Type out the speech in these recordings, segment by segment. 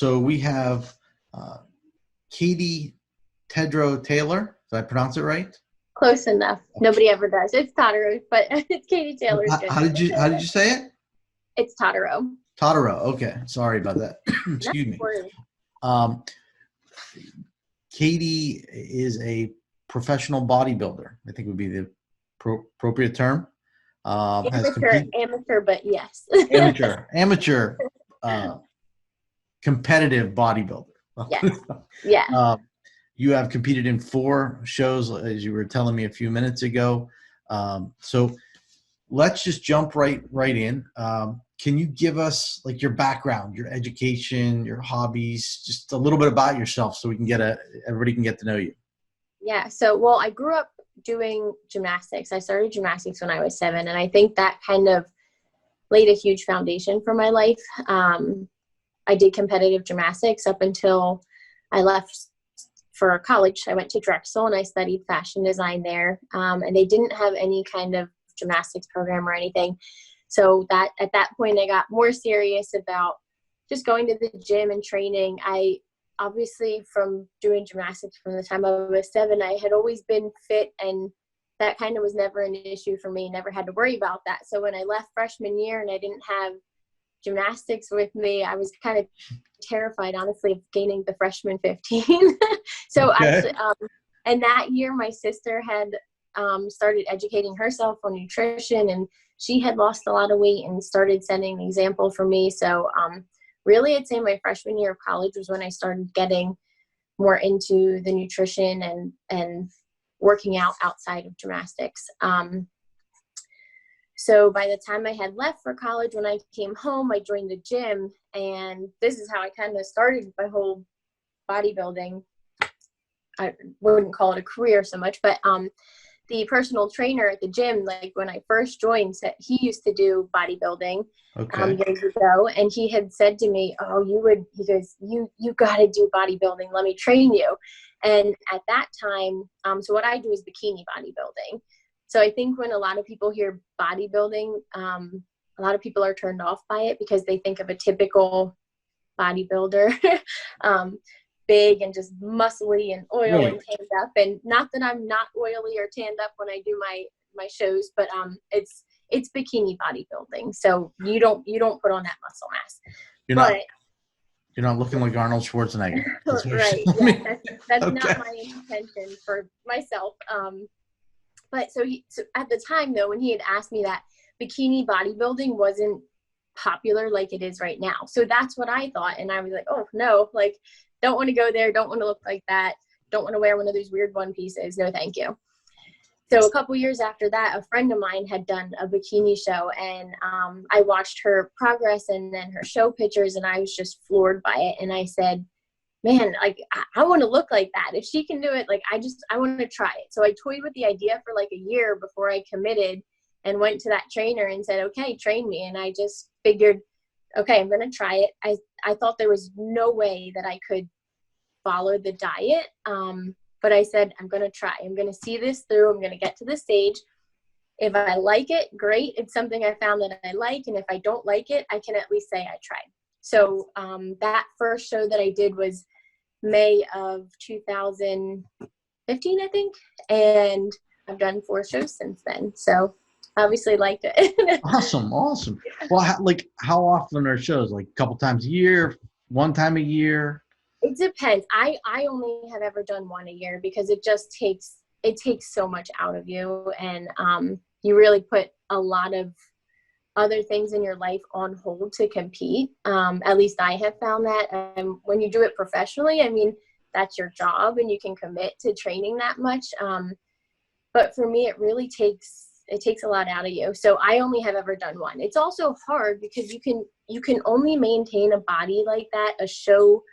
So we have uh, Katie Tedrow-Taylor. Did I pronounce it right? Close enough. Nobody ever does. It's Todorow, but it's Katie Taylor's good. How did you say it? It's Todorow. Todorow. Okay, sorry about that. No Excuse me. worries. Um, Katie is a professional bodybuilder. I think would be the appropriate term. Has competed Amateur, but yes. amateur, uh, competitive bodybuilder. Yes. Yeah. You have competed in 4 shows, as you were telling me a few minutes ago. So let's just jump right in. Can you give us like your background, your education, your hobbies, just a little bit about yourself so we can everybody can get to know you? Yeah. So, well, I grew up doing gymnastics. I started gymnastics when I was 7, and I think that kind of laid a huge foundation for my life. I did competitive gymnastics up until I left for college. I went to Drexel and I studied fashion design there. And they didn't have any kind of gymnastics program or anything. So that at that point, I got more serious about just going to the gym and training. I obviously, from doing gymnastics from the time I was 7, I had always been fit, and that kind of was never an issue for me. Never had to worry about that. So when I left freshman year and I didn't have gymnastics with me, I was kind of terrified, honestly, of gaining the freshman 15. So Okay. actually, and that year my sister had started educating herself on nutrition, and she had lost a lot of weight and started setting an example for me. So really, I'd say my freshman year of college was when I started getting more into the nutrition and working out outside of gymnastics. So by the time I had left for college, when I came home, I joined the gym, and this is how I kind of started my whole bodybuilding. I wouldn't call it a career so much, but the personal trainer at the gym, like when I first joined, said he used to do bodybuilding years ago, and he had said to me, he goes, you got to do bodybuilding. Let me train you. And at that time, so what I do is bikini bodybuilding. So I think when a lot of people hear bodybuilding, a lot of people are turned off by it because they think of a typical bodybuilder, big and just muscly and oil and tanned up. And not that I'm not oily or tanned up when I do my shows, but it's bikini bodybuilding. So you don't put on that muscle mass. You're not looking like Arnold Schwarzenegger. Right. Yeah, that's okay. Not my intention for myself. But so at the time, though, when he had asked me that, bikini bodybuilding wasn't popular like it is right now. So that's what I thought. And I was like, oh, no, like, don't want to go there. Don't want to look like that. Don't want to wear one of those weird one pieces. No, thank you. So a couple years after that, a friend of mine had done a bikini show, and I watched her progress and then her show pictures, and I was just floored by it. And I said, man, like, I want to look like that. If she can do it, like, I want to try it. So I toyed with the idea for like a year before I committed and went to that trainer and said, okay, train me. And I just figured, okay, I'm going to try it. I thought there was no way that I could follow the diet. But I said, I'm going to try. I'm going to see this through. I'm going to get to this stage. If I like it, great. It's something I found that I like. And if I don't like it, I can at least say I tried. So that first show that I did was May of 2015, I think. And I've done 4 shows since then. So obviously liked it. Awesome. Well, how often are shows? Like a couple times a year, one time a year? It depends. I only have ever done 1 a year because it takes so much out of you. And you really put a lot of other things in your life on hold to compete. At least I have found that. When you do it professionally, I mean, that's your job and you can commit to training that much. But for me, it really takes a lot out of you. So I only have ever done 1. It's also hard because you can only maintain a body like that, a show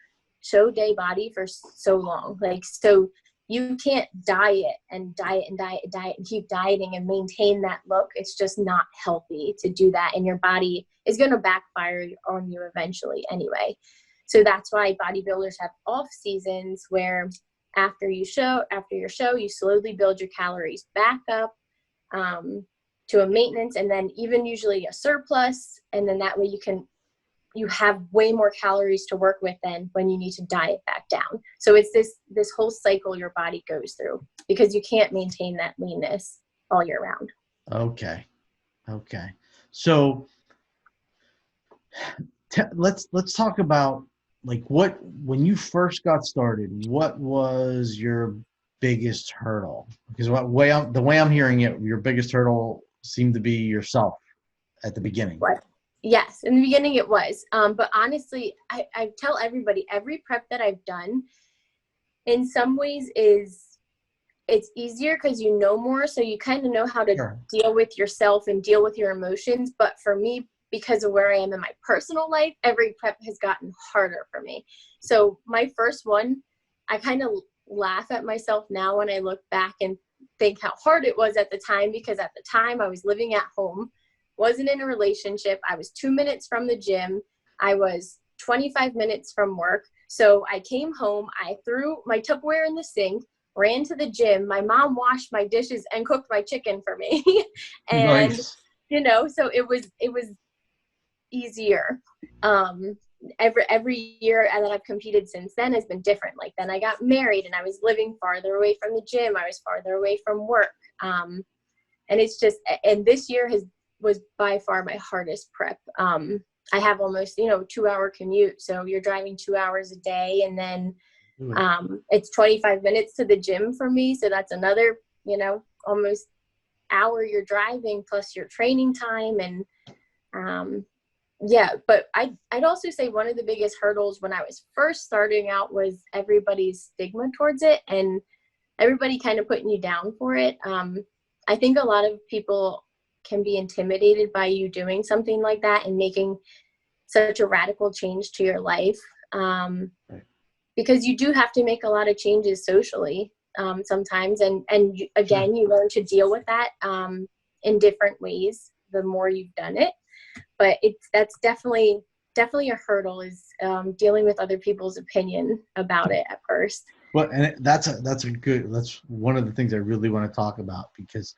day body, for so long. Like, so you can't diet and keep dieting and maintain that look. It's just not healthy to do that. And your body is going to backfire on you eventually anyway. So that's why bodybuilders have off seasons where after your show, you slowly build your calories back up to a maintenance, and then even usually a surplus. And then that way you you have way more calories to work with than when you need to diet back down. So it's this whole cycle your body goes through because you can't maintain that leanness all year round. Okay. So let's talk about like when you first got started, what was your biggest hurdle? Because the way I'm hearing it, your biggest hurdle seemed to be yourself at the beginning. What? Yes, in the beginning it was. But honestly, I tell everybody, every prep that I've done in some ways it's easier because you know more. So you kind of know how to Sure. deal with yourself and deal with your emotions. But for me, because of where I am in my personal life, every prep has gotten harder for me. So my first one, I kind of laugh at myself now when I look back and think how hard it was at the time, because at the time I was living at home, wasn't in a relationship. I was 2 minutes from the gym. I was 25 minutes from work. So I came home, I threw my Tupperware in the sink, ran to the gym. My mom washed my dishes and cooked my chicken for me. And, Nice. so it was easier. Every year that I've competed since then has been different. Like then I got married and I was living farther away from the gym. I was farther away from work. And it's just, and this year was by far my hardest prep. I have almost, 2-hour commute. So you're driving 2 hours a day, and then it's 25 minutes to the gym for me. So that's another, almost hour you're driving plus your training time. And but I'd also say one of the biggest hurdles when I was first starting out was everybody's stigma towards it and everybody kind of putting you down for it. I think a lot of people can be intimidated by you doing something like that and making such a radical change to your life. Because you do have to make a lot of changes socially sometimes. And again, you learn to deal with that in different ways the more you've done it. But that's definitely a hurdle, is dealing with other people's opinion about it at first. Well, and that's one of the things I really want to talk about, because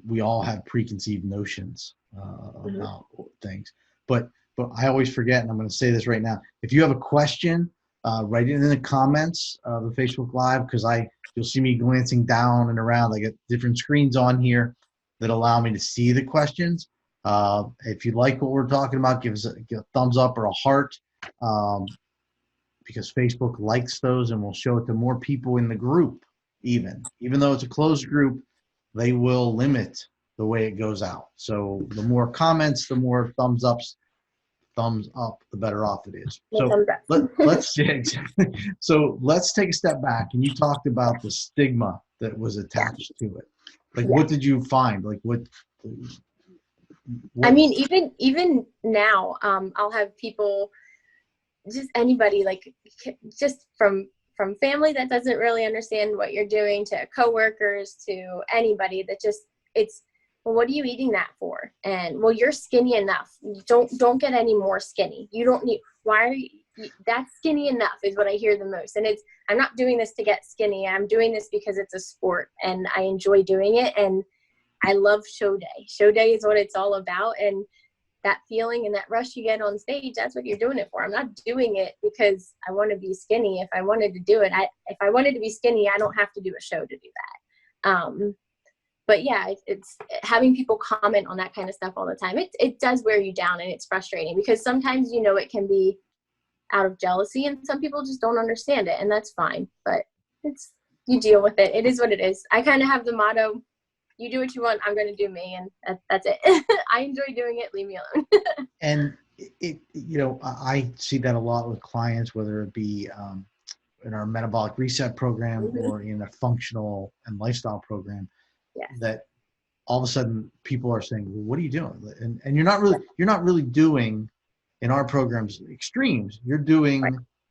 we all have preconceived notions about things. But I always forget, and I'm going to say this right now. If you have a question, write it in the comments of the Facebook Live, because you'll see me glancing down and around. I got different screens on here that allow me to see the questions. If you like what we're talking about, give a thumbs up or a heart, because Facebook likes those and will show it to more people in the group. Even though it's a closed group, they will limit the way it goes out. So the more comments, the more thumbs up, the better off it is. So let's yeah, exactly. So let's take a step back. And you talked about the stigma that was attached to it. Like, what did you find? Like, what I mean, even now, I'll have people, just anybody, like just from family that doesn't really understand what you're doing, to coworkers, to anybody that just, it's, well, what are you eating that for? And, well, you're skinny enough. Don't get any more skinny. You don't need, why are you, that's skinny enough is what I hear the most. And I'm not doing this to get skinny. I'm doing this because it's a sport and I enjoy doing it. And I love show day. Show day is what it's all about. And that feeling and that rush you get on stage, that's what you're doing it for. I'm not doing it because I want to be skinny. If I wanted to do it, if I wanted to be skinny, I don't have to do a show to do that. But yeah, it's having people comment on that kind of stuff all the time. It does wear you down, and it's frustrating because sometimes, it can be out of jealousy, and some people just don't understand it, and that's fine. But you deal with it. It is what it is. I kind of have the motto, you do what you want, I'm going to do me, and that's it. I enjoy doing it. Leave me alone. And I see that a lot with clients, whether it be in our metabolic reset program or in a functional and lifestyle program. Yes. That all of a sudden people are saying, well, what are you doing? And you're not really doing, in our programs, extremes. You're doing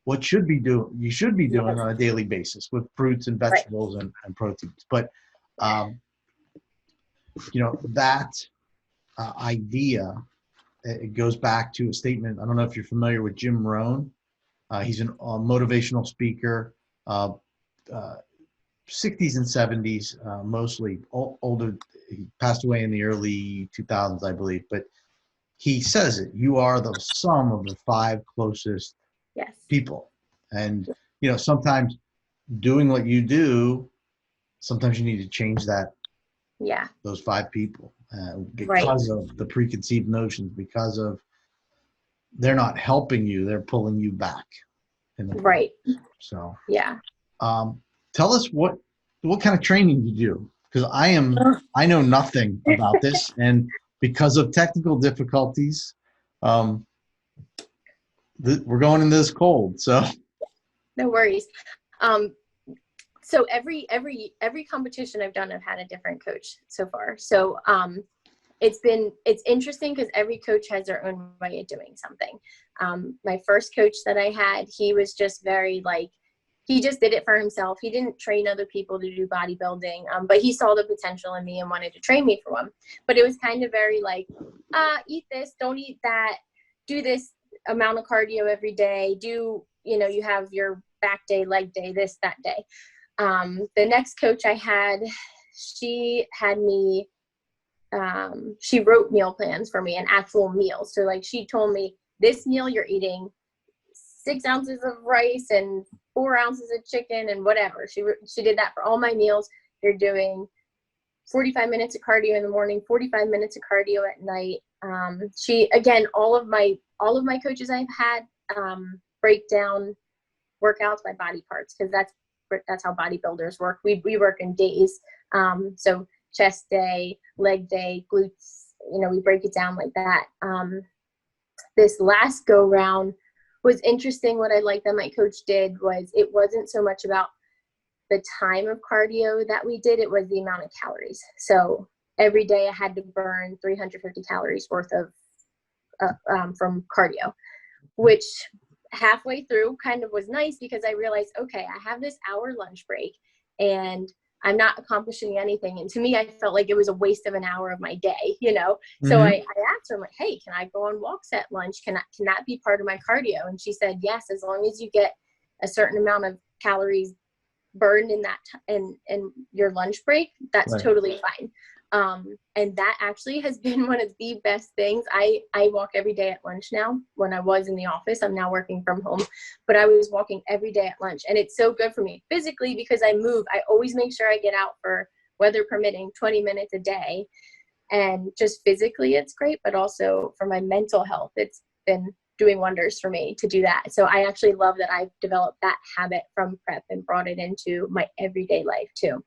what you should be doing on a daily basis with fruits and vegetables and proteins. But that idea, it goes back to a statement. I don't know if you're familiar with Jim Rohn. He's a motivational speaker, 60s and 70s, mostly older. He passed away in the early 2000s, I believe. But he says it, you are the sum of the 5 closest Yes. people. And, sometimes doing what you do, sometimes you need to change Yeah. those 5 people Right. because of the preconceived notions, because of they're not helping you, they're pulling you back in the process. Right. So, Yeah. tell us what kind of training you do, because I know nothing about this, and because of technical difficulties, we're going into this cold. So, No worries. So every competition I've done, I've had a different coach so far. So it's interesting because every coach has their own way of doing something. My first coach that I had, he was just very he just did it for himself. He didn't train other people to do bodybuilding, but he saw the potential in me and wanted to train me for one. But it was kind of very eat this, don't eat that, do this amount of cardio every day, you have your back day, leg day, this, that day. The next coach I had, she had me, she wrote meal plans for me, an actual meal. So she told me, this meal you're eating 6 ounces of rice and 4 ounces of chicken and whatever. She did that for all my meals. You're doing 45 minutes of cardio in the morning, 45 minutes of cardio at night. She, again, all of my coaches I've had, break down workouts by body parts, because that's how bodybuilders work. We work in days. So chest day, leg day, glutes, we break it down like that. This last go round was interesting. What I liked that my coach did was, it wasn't so much about the time of cardio that we did, it was the amount of calories. So every day I had to burn 350 calories worth of from cardio, which halfway through kind of was nice, because I realized, okay, I have this hour lunch break and I'm not accomplishing anything. And to me, I felt like it was a waste of an hour of my day, mm-hmm. So I asked her, I'm like, hey, can I go on walks at lunch? Can that be part of my cardio? And she said, yes, as long as you get a certain amount of calories burned in that in your lunch break, that's Right. totally fine. And that actually has been one of the best things. I walk every day at lunch now. When I was in the office, I'm now working from home, but I was walking every day at lunch, and it's so good for me physically because I move. I always make sure I get out for, weather permitting, 20 minutes a day, and just physically it's great, but also for my mental health, it's been doing wonders for me to do that. So I actually love that I've developed that habit from prep and brought it into my everyday life too.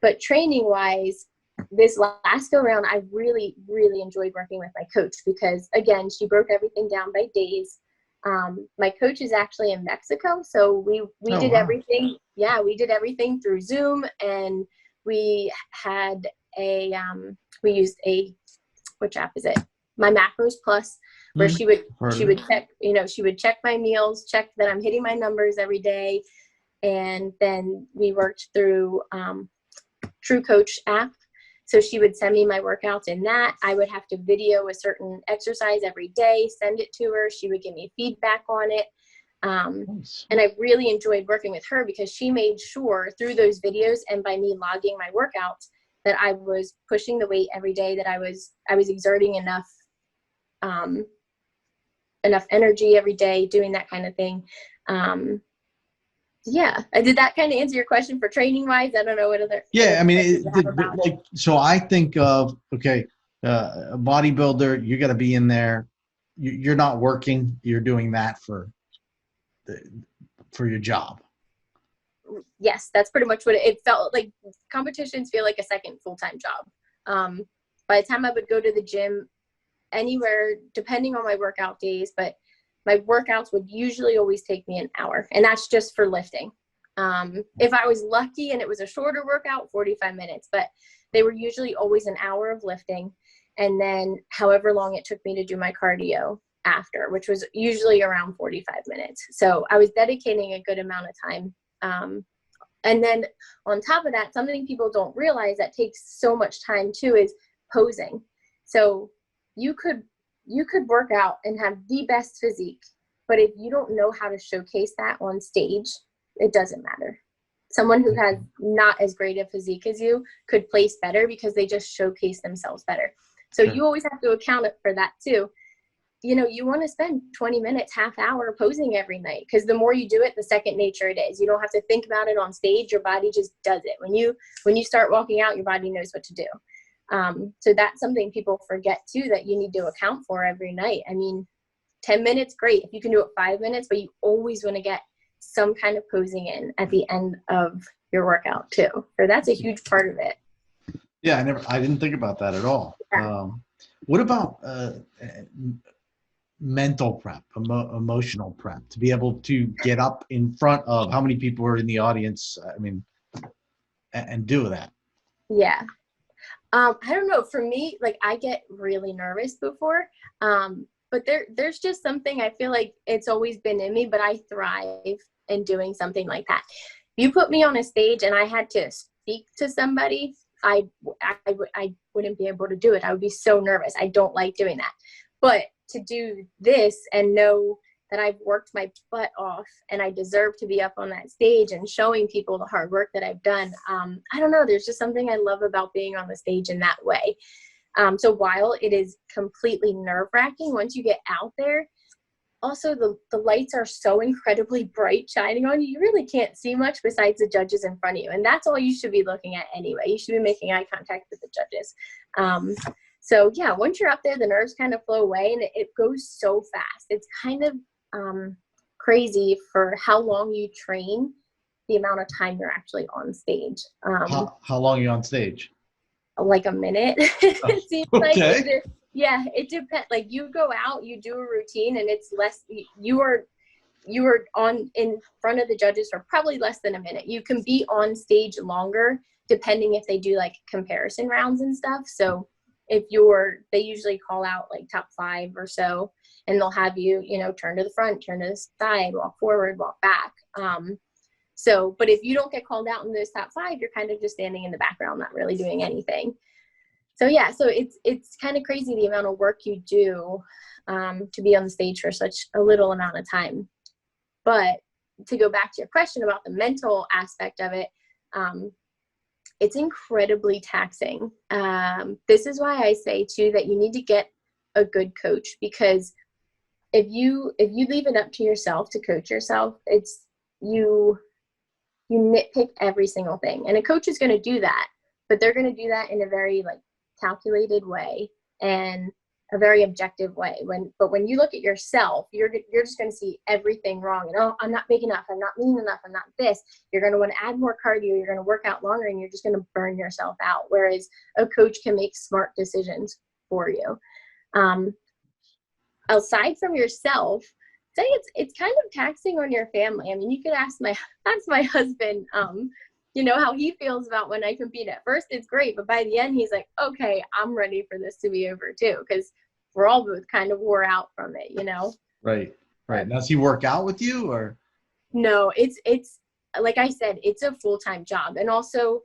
But training wise, this last go round, I really, really enjoyed working with my coach, because again, she broke everything down by days. My coach is actually in Mexico. So we did everything. Yeah, we did everything through Zoom, and we had we used which app is it? My Macros Plus, where she would check, she would check my meals, check that I'm hitting my numbers every day. And then we worked through True Coach app. So she would send me my workouts in that. I would have to video a certain exercise every day, send it to her. She would give me feedback on it. Nice. And I really enjoyed working with her, because she made sure through those videos and by me logging my workouts that I was pushing the weight every day, that I was exerting enough energy every day, doing that kind of thing. Yeah, did that kind of answer your question for training wise? I don't know what other. Yeah, I mean, so I think of, okay, a bodybuilder, you got to be in there. You're not working. You're doing that for your job. Yes, that's pretty much what it felt like. Competitions feel like a second full-time job. By the time I would go to the gym, anywhere, depending on my workout days, but my workouts would usually always take me an hour, and that's just for lifting. If I was lucky and it was a shorter workout, 45 minutes, but they were usually always an hour of lifting, and then however long it took me to do my cardio after, which was usually around 45 minutes. So I was dedicating a good amount of time. And then on top of that, something people don't realize that takes so much time too is posing. So you could work out and have the best physique, but if you don't know how to showcase that on stage, it doesn't matter. Someone who has not as great a physique as you could place better because they just showcase themselves better. So Sure. you always have to account for that too. You know, you want to spend 20 minutes, half hour posing every night, because the more you do it, the second nature it is. You don't have to think about it on stage. Your body just does it. When you start walking out, your body knows what to do. So that's something people forget too, that you need to account for every night. I mean, 10 minutes, great. If you can do it 5 minutes, but you always want to get some kind of posing in at the end of your workout too. So that's a huge part of it. Yeah, I didn't think about that at all. Yeah. What about mental prep, emotional prep, to be able to get up in front of how many people are in the audience? I mean, and do that. Yeah. I don't know. For me, like, I get really nervous before, but there's just something, I feel like it's always been in me, but I thrive in doing something like that. You put me on a stage and I had to speak to somebody, I wouldn't be able to do it. I would be so nervous. I don't like doing that. But to do this and know that I've worked my butt off and I deserve to be up on that stage and showing people the hard work that I've done. I don't know. There's just something I love about being on the stage in that way. So while it is completely nerve-wracking, once you get out there, also the lights are so incredibly bright shining on you. You really can't see much besides the judges in front of you. And that's all you should be looking at anyway. You should be making eye contact with the judges. So yeah, once you're up there, the nerves kind of flow away and it goes so fast. It's kind of crazy for how long you train, the amount of time you're actually on stage. How long are you on stage? Like a minute. It seems Okay. like yeah, it depends. Like, you go out, you do a routine, and it's less. You are on in front of the judges for probably less than a minute. You can be on stage longer depending if they do like comparison rounds and stuff. So if they usually call out like top 5 or so, and they'll have you, turn to the front, turn to the side, walk forward, walk back. But if you don't get called out in those top 5, you're kind of just standing in the background, not really doing anything. So yeah, so it's kind of crazy the amount of work you do to be on the stage for such a little amount of time. But to go back to your question about the mental aspect of it, it's incredibly taxing. This is why I say too that you need to get a good coach, because if you leave it up to yourself to coach yourself, it's you nitpick every single thing, and a coach is going to do that, but they're going to do that in a very like calculated way and a very objective way. But when you look at yourself, you're just going to see everything wrong. And, oh, I'm not big enough. I'm not lean enough. I'm not this. You're going to want to add more cardio. You're going to work out longer, and you're just going to burn yourself out. Whereas a coach can make smart decisions for you. Aside from yourself, say it's kind of taxing on your family. I mean, you could ask my husband, how he feels about when I compete. At first it's great, but by the end he's like, okay, I'm ready for this to be over too, because we're all both kind of wore out from it, Right. Does he work out with you, or? No, it's like I said, it's a full-time job. And also,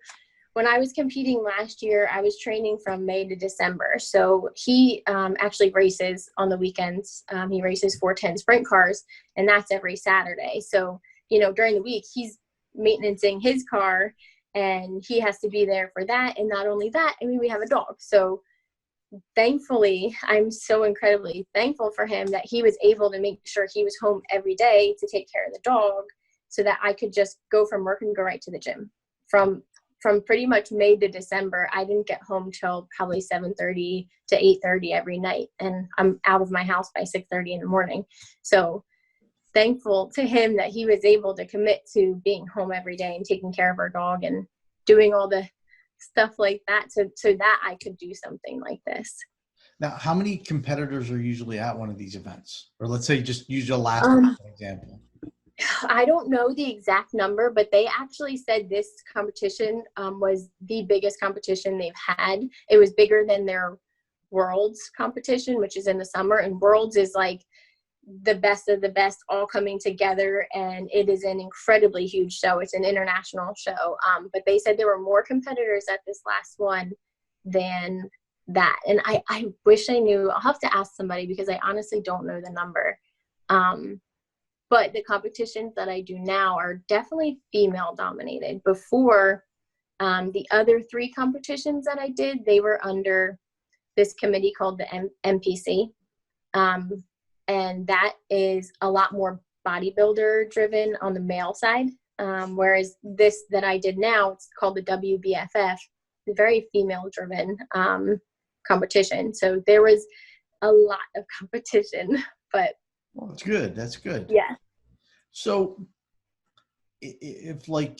when I was competing last year, I was training from May to December. So he actually races on the weekends. He races 410 sprint cars, and that's every Saturday. So, during the week, he's maintaining his car, and he has to be there for that. And not only that, I mean, we have a dog. So thankfully, I'm so incredibly thankful for him that he was able to make sure he was home every day to take care of the dog, so that I could just go from work and go right to the gym. From pretty much May to December, I didn't get home till probably 7:30 to 8:30 every night, and I'm out of my house by 6:30 in the morning. So thankful to him that he was able to commit to being home every day and taking care of our dog and doing all the stuff like that, so that I could do something like this. Now, how many competitors are usually at one of these events? Or let's say, just use your last one as an example. I don't know the exact number, but they actually said this competition was the biggest competition they've had. It was bigger than their Worlds competition, which is in the summer, and Worlds is like the best of the best all coming together, and it is an incredibly huge show. It's an international show, but they said there were more competitors at this last one than that, and I wish I knew. I'll have to ask somebody, because I honestly don't know the number. But the competitions that I do now are definitely female dominated. Before, the other 3 competitions that I did, they were under this committee called the MPC. And that is a lot more bodybuilder driven on the male side. Whereas this that I did now, it's called the WBFF, very female driven competition. So there was a lot of competition, but well, that's good. That's good. Yeah. So if like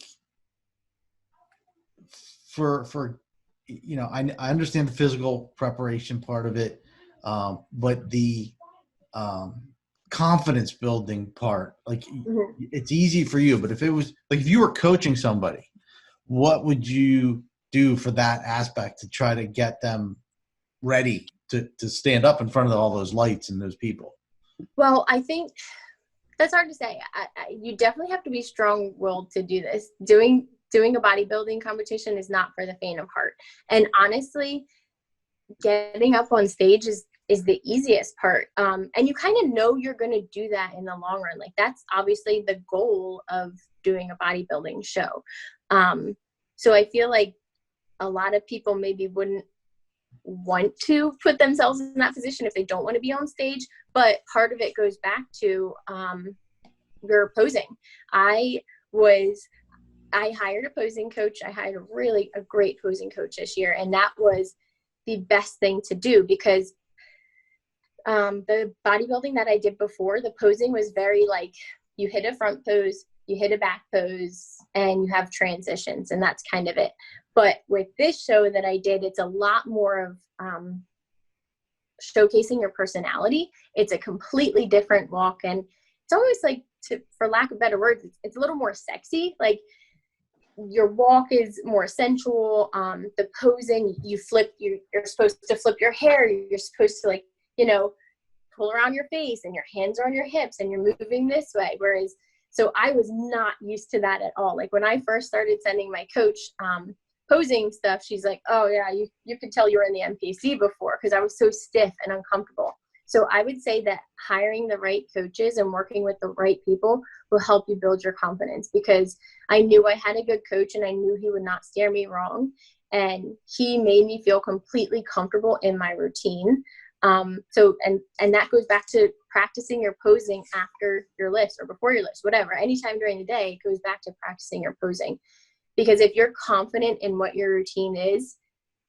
for you know, I understand the physical preparation part of it, but the confidence building part, like it's easy for you, but if it was like, if you were coaching somebody, what would you do for that aspect to try to get them ready to stand up in front of all those lights and those people? Well, I think that's hard to say. You definitely have to be strong-willed to do this. Doing a bodybuilding competition is not for the faint of heart. And honestly, getting up on stage is the easiest part. And you kind of know you're going to do that in the long run. Like, that's obviously the goal of doing a bodybuilding show. So I feel like a lot of people maybe wouldn't want to put themselves in that position if they don't want to be on stage. But part of it goes back to your posing. I hired a posing coach. I hired a great posing coach this year. And that was the best thing to do, because the bodybuilding that I did before, the posing was very like, you hit a front pose, you hit a back pose, and you have transitions, and that's kind of it. But with this show that I did, it's a lot more of showcasing your personality. It's a completely different walk, and it's almost like, for lack of better words, it's a little more sexy. Like, your walk is more sensual. The posing, you're supposed to flip your hair. You're supposed to, like, you know, pull around your face, and your hands are on your hips, and you're moving this way. Whereas, so I was not used to that at all. Like, when I first started sending my coach posing stuff, she's like, oh yeah, you could tell you were in the MPC before, because I was so stiff and uncomfortable. So I would say that hiring the right coaches and working with the right people will help you build your confidence, because I knew I had a good coach, and I knew he would not steer me wrong. And he made me feel completely comfortable in my routine. So that goes back to practicing your posing after your lifts or before your lifts, whatever, anytime during the day, it goes back to practicing your posing. Because if you're confident in what your routine is,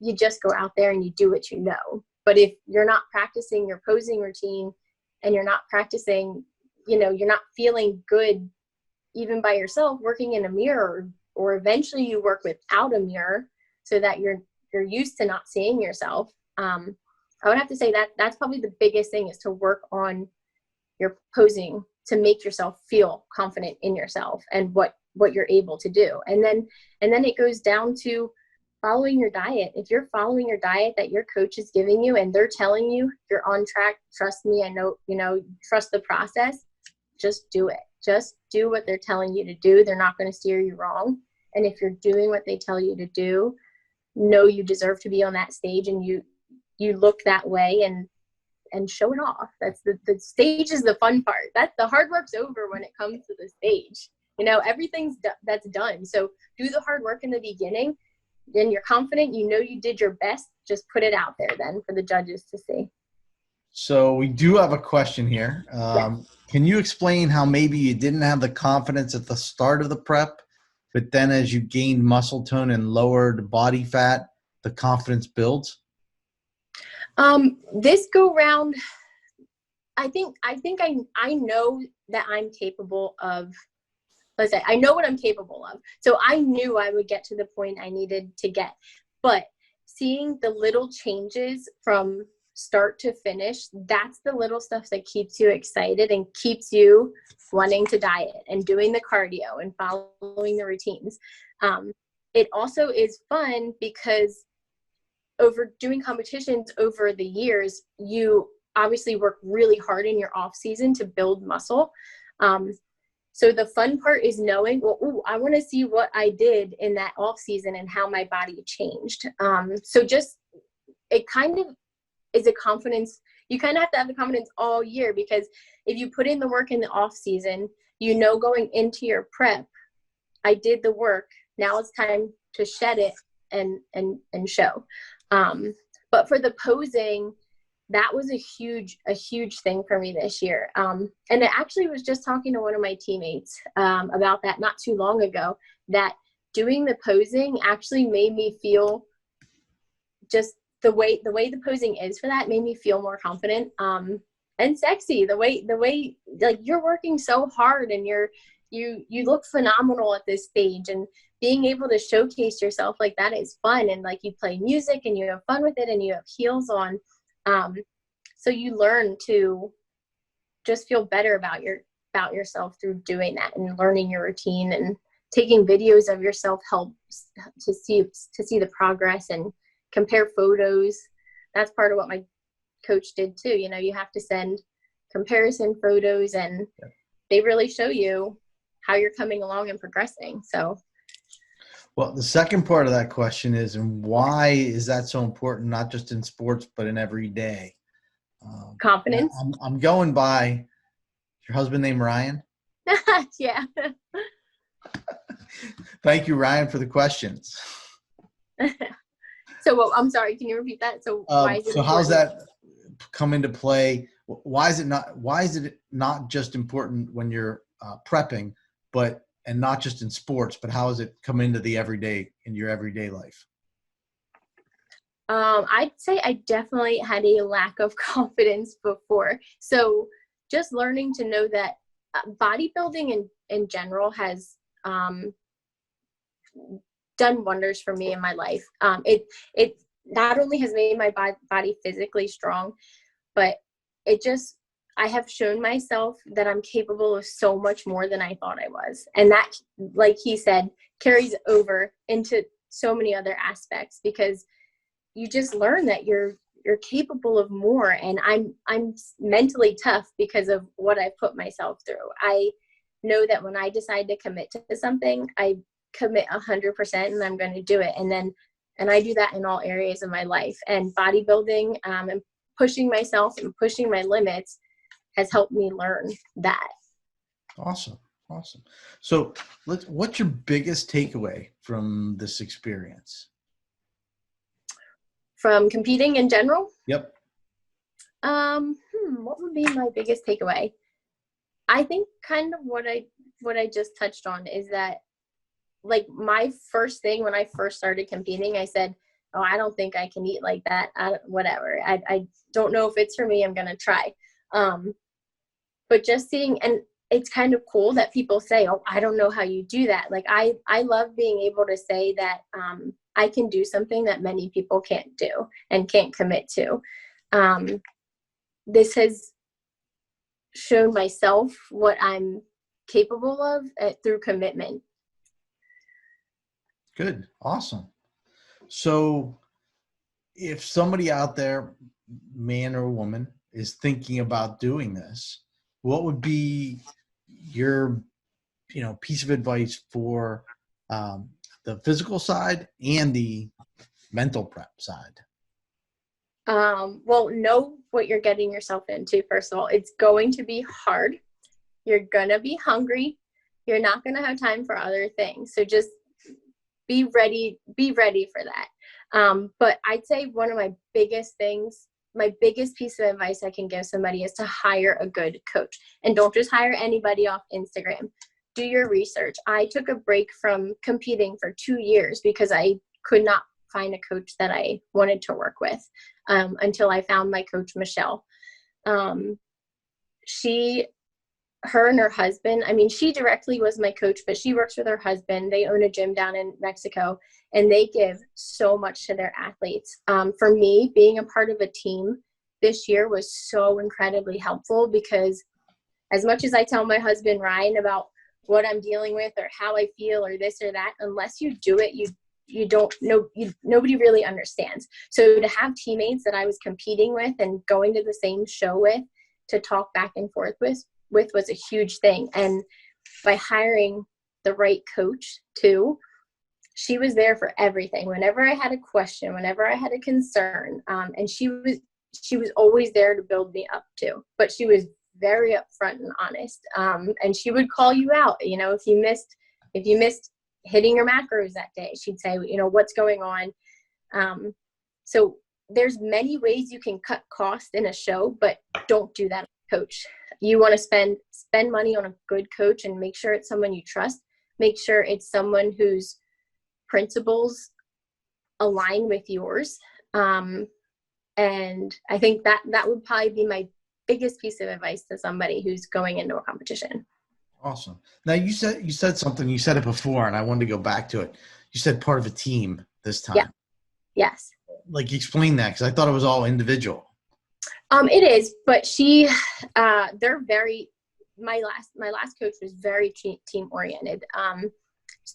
you just go out there and you do what you know. But if you're not practicing your posing routine, and you're not practicing, you know, you're not feeling good even by yourself working in a mirror, or eventually you work without a mirror so that you're used to not seeing yourself. I would have to say that that's probably the biggest thing, is to work on your posing to make yourself feel confident in yourself and what you're able to do. And then it goes down to following your diet. If you're following your diet that your coach is giving you, and they're telling you you're on track, trust me, I know, you know, trust the process, just do it. Just do what they're telling you to do. They're not going to steer you wrong. And if you're doing what they tell you to do, know you deserve to be on that stage, and you look that way, and show it off. That's the stage is the fun part. That's the hard work's over when it comes to the stage. You know, everything's that's done. So do the hard work in the beginning. Then you're confident, you know you did your best. Just put it out there then for the judges to see. So we do have a question here. Can you explain how maybe you didn't have the confidence at the start of the prep, but then as you gained muscle tone and lowered body fat, the confidence builds? This go round, I think I know that I'm capable of, let's say, I know what I'm capable of. So I knew I would get to the point I needed to get. But seeing the little changes from start to finish, that's the little stuff that keeps you excited and keeps you wanting to diet and doing the cardio and following the routines. It also is fun because over doing competitions over the years, you obviously work really hard in your off season to build muscle. So the fun part is knowing, well, ooh, I want to see what I did in that off season and how my body changed. So just, it kind of is a confidence. You kind of have to have the confidence all year, because if you put in the work in the off season, you know, going into your prep, I did the work. Now it's time to shed it and show. But for the posing, that was a huge thing for me this year. And I actually was just talking to one of my teammates about that not too long ago, that doing the posing actually made me feel just the way the posing is for that made me feel more confident and sexy. The way like you're working so hard and you look phenomenal at this stage, and being able to showcase yourself like that is fun. And like you play music and you have fun with it and you have heels on. So you learn to just feel better about yourself through doing that, and learning your routine, and taking videos of yourself helps to see the progress and compare photos. That's part of what my coach did too. You know, you have to send comparison photos, and they really show you how you're coming along and progressing. So, well, the second part of that question is, and why is that so important, not just in sports, but in every day? Confidence. I'm going by your husband named Ryan. Yeah. Thank you, Ryan, for the questions. So, well, I'm sorry, can you repeat that? So why is it so how's that come into play? Why is it not just important when you're prepping, and not just in sports, but how has it come into your everyday life? I'd say I definitely had a lack of confidence before. So just learning to know that bodybuilding in general has done wonders for me in my life. It not only has made my body physically strong, but I have shown myself that I'm capable of so much more than I thought I was. And that, like he said, carries over into so many other aspects, because you just learn that you're capable of more. And I'm mentally tough because of what I've put myself through. I know that when I decide to commit to something, I commit 100%, and I'm going to do it. And I do that in all areas of my life. And bodybuilding and pushing myself and pushing my limits has helped me learn that. Awesome. So what's your biggest takeaway from this experience? From competing in general? Yep. What would be my biggest takeaway? I think kind of what I just touched on is that, like, my first thing when I first started competing, I said, oh, I don't think I can eat like that. Whatever. I don't know if it's for me. I'm going to try. But just seeing, and it's kind of cool that people say, oh, I don't know how you do that. Like, I love being able to say that I can do something that many people can't do and can't commit to. This has shown myself what I'm capable of through commitment. Good. Awesome. So if somebody out there, man or woman, is thinking about doing this, what would be your piece of advice for the physical side and the mental prep side? Well, know what you're getting yourself into. First of all, it's going to be hard. You're going to be hungry. You're not going to have time for other things. So just be ready for that. But I'd say one of my biggest piece of advice I can give somebody is to hire a good coach. And don't just hire anybody off Instagram. Do your research. I took a break from competing for 2 years because I could not find a coach that I wanted to work with until I found my coach, Michelle. Her and her husband, I mean, she directly was my coach, but she works with her husband. They own a gym down in Mexico, and they give so much to their athletes. For me, being a part of a team this year was so incredibly helpful, because as much as I tell my husband, Ryan, about what I'm dealing with or how I feel or this or that, unless you do it, you don't know, nobody really understands. So to have teammates that I was competing with and going to the same show with to talk back and forth with was a huge thing. And by hiring the right coach too, she was there for everything. Whenever I had a question, whenever I had a concern, and she was always there to build me up too. But she was very upfront and honest. And she would call you out. You know, if you missed hitting your macros that day, she'd say, you know, what's going on? So there's many ways you can cut costs in a show, but don't do that on a coach. You want to spend money on a good coach and make sure it's someone you trust. Make sure it's someone whose principles align with yours. And I think that would probably be my biggest piece of advice to somebody who's going into a competition. Awesome. Now you said something, you said it before, and I wanted to go back to it. You said part of a team this time. Yeah. Yes. Like, explain that, because I thought it was all individual. It is, but they're very, my last coach was very team oriented.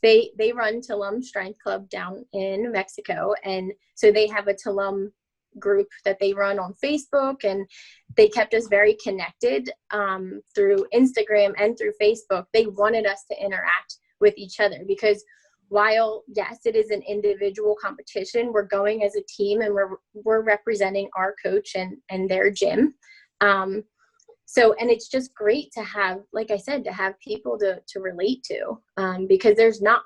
They run Tulum Strength Club down in Mexico. And so they have a Tulum group that they run on Facebook, and they kept us very connected through Instagram and through Facebook. They wanted us to interact with each other because while, yes, it is an individual competition, we're going as a team and we're representing our coach and their gym. So, and it's just great to have, like I said, to have people to relate to, because there's not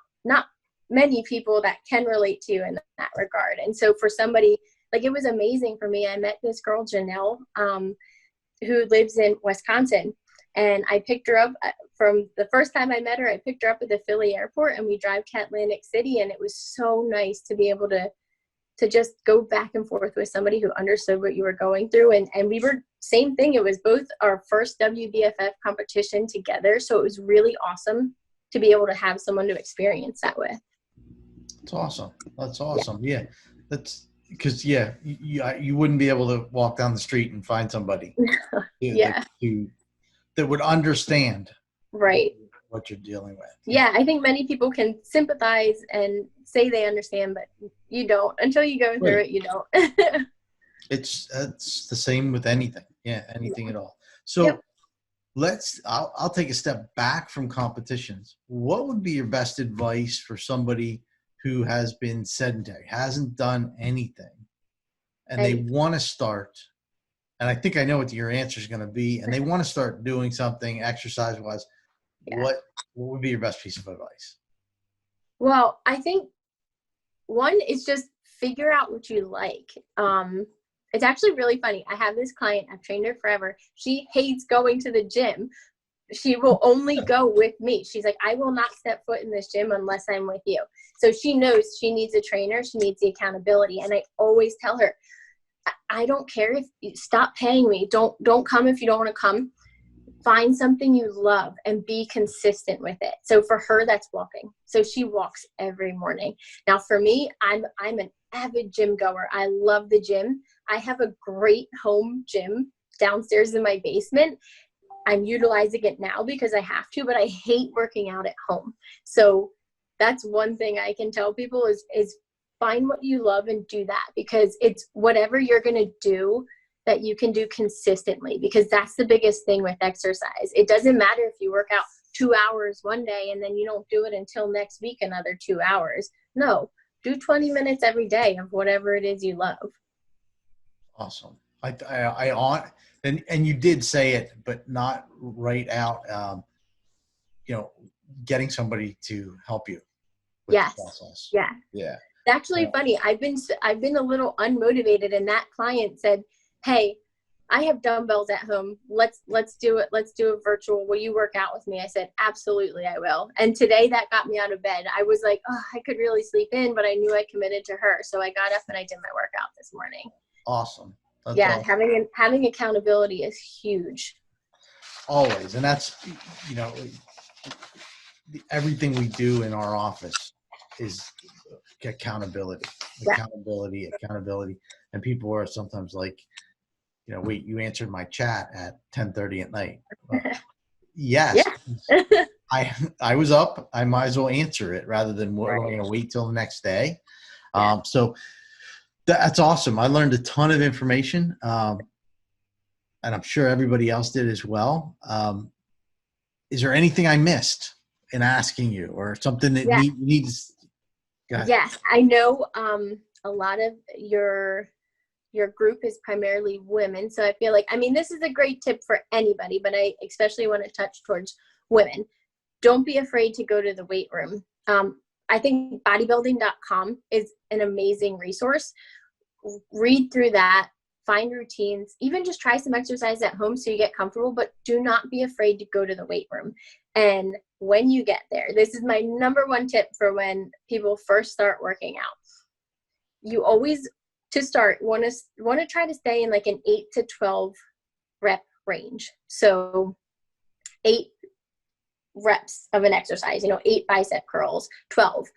many people that can relate to you in that regard. And so for somebody, like, it was amazing for me. I met this girl, Janelle, who lives in Wisconsin, and I picked her up from the first time I met her. I picked her up at the Philly airport, and we drive to Atlantic City, and it was so nice to be able to just go back and forth with somebody who understood what you were going through. And we were, same thing. It was both our first WBFF competition together. So it was really awesome to be able to have someone to experience that with. That's awesome. That's awesome. Yeah. That's because, yeah, you wouldn't be able to walk down the street and find somebody that would understand right what you're dealing with. Yeah. I think many people can sympathize and say they understand, but you don't until you go through it. You don't. It's the same with anything. Yeah. Anything at all. So I'll take a step back from competitions. What would be your best advice for somebody who has been sedentary, hasn't done anything, and they want to start? And I think I know what your answer is going to be. And they want to start doing something exercise-wise. Yeah. What would be your best piece of advice? Well, I think one is just figure out what you like. It's actually really funny. I have this client, I've trained her forever. She hates going to the gym. She will only go with me. She's like, I will not step foot in this gym unless I'm with you. So she knows she needs a trainer. She needs the accountability. And I always tell her, I don't care if you stop paying me. Don't come if you don't want to come. Find something you love and be consistent with it. So for her, that's walking. So she walks every morning. Now for me, I'm an avid gym goer. I love the gym. I have a great home gym downstairs in my basement. I'm utilizing it now because I have to, but I hate working out at home. So that's one thing I can tell people is find what you love and do that, because it's whatever you're going to do that you can do consistently, because that's the biggest thing with exercise. It doesn't matter if you work out 2 hours one day and then you don't do it until next week, another 2 hours. No, do 20 minutes every day of whatever it is you love. Awesome. And you did say it, but not right out, getting somebody to help you with the process. Yeah. Yeah. It's actually funny. I've been a little unmotivated, and that client said, hey, I have dumbbells at home. Let's do it. Let's do a virtual. Will you work out with me? I said, absolutely, I will. And today that got me out of bed. I was like, oh, I could really sleep in, but I knew I committed to her. So I got up and I did my workout this morning. Awesome. That's awesome. Having accountability is huge. Always. And that's, everything we do in our office is accountability. And people are sometimes like, wait, you answered my chat at 10:30 at night. Yes. I was up. I might as well answer it rather than wait till the next day. So that's awesome. I learned a ton of information, and I'm sure everybody else did as well. Is there anything I missed in asking you, or something that needs? Yes, I know a lot of your group is primarily women. So I feel like, this is a great tip for anybody, but I especially want to touch towards women. Don't be afraid to go to the weight room. I think bodybuilding.com is an amazing resource. read through that, find routines, even just try some exercise at home so you get comfortable, but do not be afraid to go to the weight room. And when you get there, this is my number one tip for when people first start working out. You always, to start, want to try to stay in like an 8 to 12 rep range. So 8 reps of an exercise, 8 bicep curls, 12.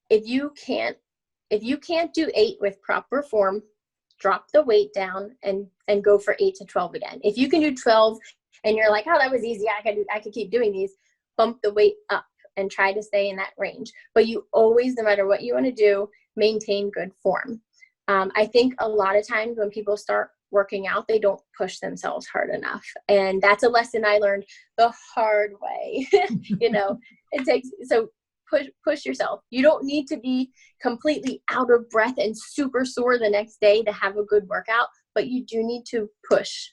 If you can't do 8 with proper form, drop the weight down and go for 8 to 12 again. If you can do 12 and you're like, oh, that was easy, I could keep doing these, bump the weight up and try to stay in that range. But you always, no matter what you want to do, maintain good form. I think a lot of times when people start working out, they don't push themselves hard enough. And that's a lesson I learned the hard way. It takes, so push yourself. You don't need to be completely out of breath and super sore the next day to have a good workout, but you do need to push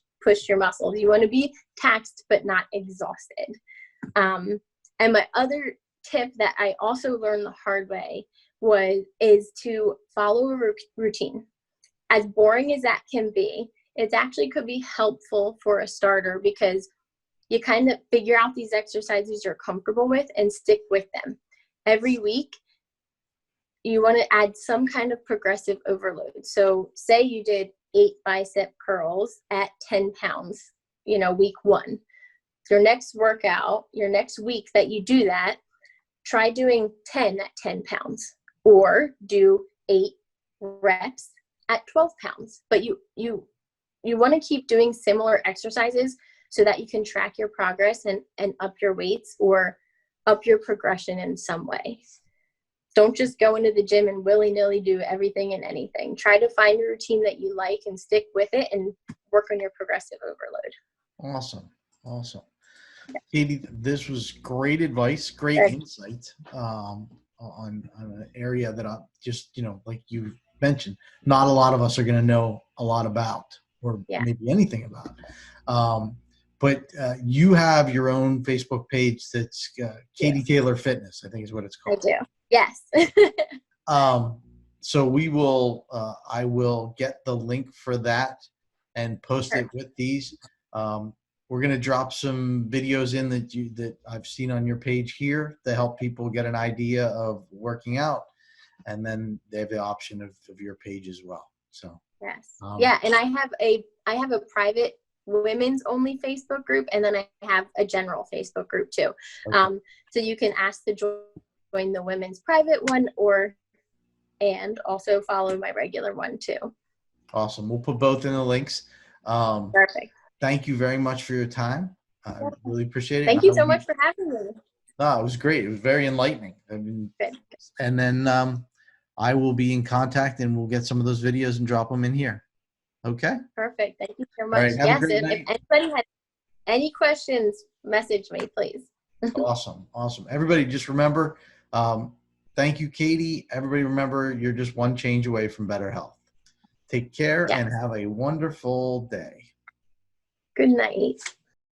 your muscles. You want to be taxed, but not exhausted. And my other tip that I also learned the hard way is to follow a routine. As boring as that can be, it actually could be helpful for a starter because you kind of figure out these exercises you're comfortable with and stick with them. Every week, you want to add some kind of progressive overload. So say you did 8 bicep curls at 10 pounds, week 1. Your next workout, your next week that you do that, try doing 10 at 10 pounds or do 8 reps at 12 pounds. But you want to keep doing similar exercises so that you can track your progress and up your weights or up your progression in some way. Don't just go into the gym and willy-nilly do everything and anything. Try to find a routine that you like and stick with it and work on your progressive overload. Awesome. Katie, this was great advice, great insight on an area that I just, like you mentioned, not a lot of us are going to know a lot about or maybe anything about. But you have your own Facebook page that's Katie Taylor Fitness, I think is what it's called. I do. Yes. So I will get the link for that and post it with these. We're going to drop some videos in that I've seen on your page here to help people get an idea of working out. And then they have the option of your page as well. So yes. And I have a private women's only Facebook group, and then I have a general Facebook group too. Okay. So you can ask to join the women's private one and also follow my regular one too. Awesome. We'll put both in the links. Perfect. Thank you very much for your time. I really appreciate it. Thank you so much for having me. No, it was great. It was very enlightening. Good. And then I will be in contact and we'll get some of those videos and drop them in here. Okay? Perfect. Thank you so much. Right, yes, if anybody has any questions, message me, please. Awesome. Everybody just remember, thank you, Katie. Everybody remember, you're just one change away from better health. Take care and have a wonderful day. Good night.